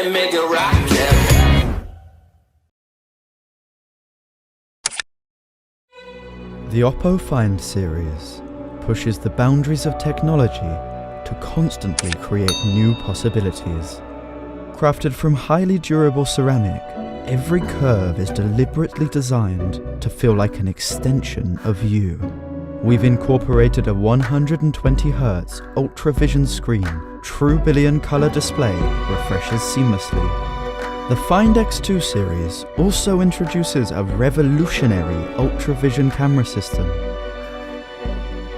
and make it rock, yeah. The OPPO Find series pushes the boundaries of technology to constantly create new possibilities. Crafted from highly durable ceramic, every curve is deliberately designed to feel like an extension of you. We've incorporated a 120Hz UltraVision screen. True billion color display refreshes seamlessly. The Find X2 series also introduces a revolutionary UltraVision camera system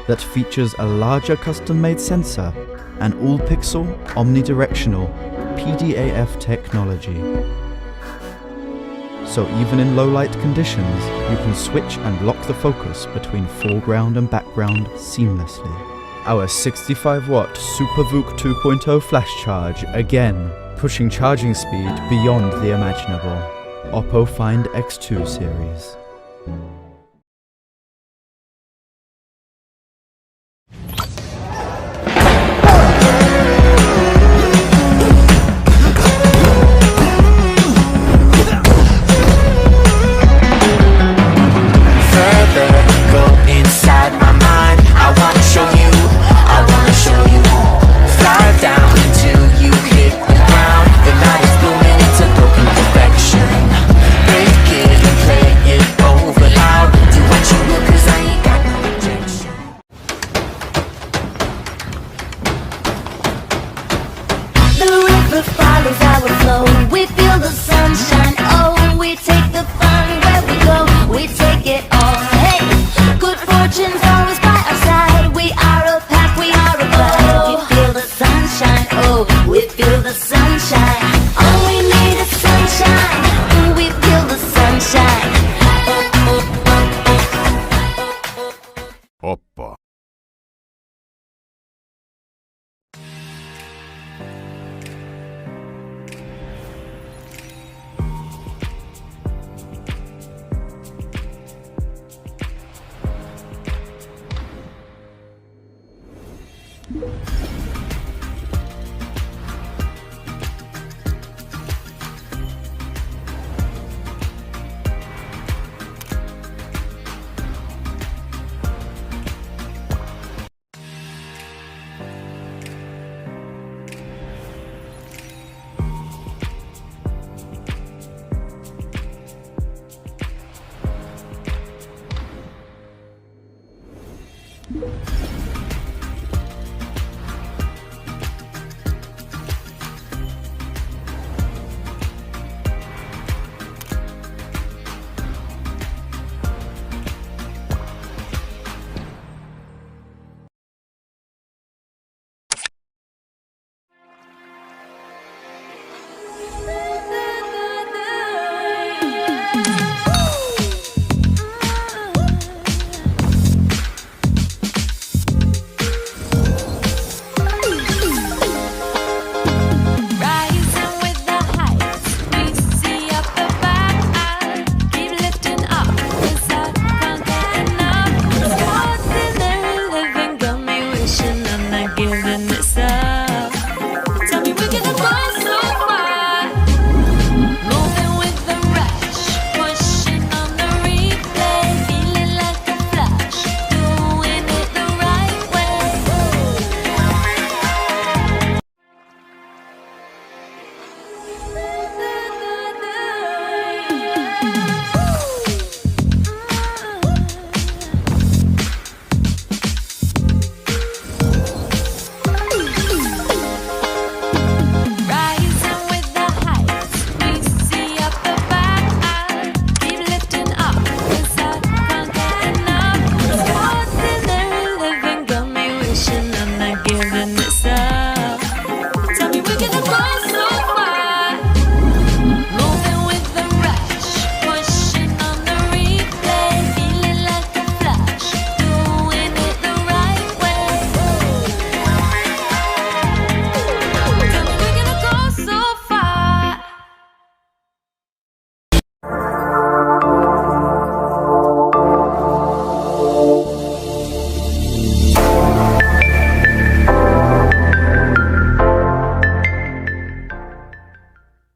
that features a larger custom-made sensor and all-pixel omnidirectional PDAF technology. So even in low-light conditions, you can switch and lock the focus between foreground and background seamlessly. Our 65-watt SuperVOOC 2.0 flash charge, again, pushing charging speed beyond the imaginable. OPPO Find X2 series. The river follows our flow. We feel the sunshine.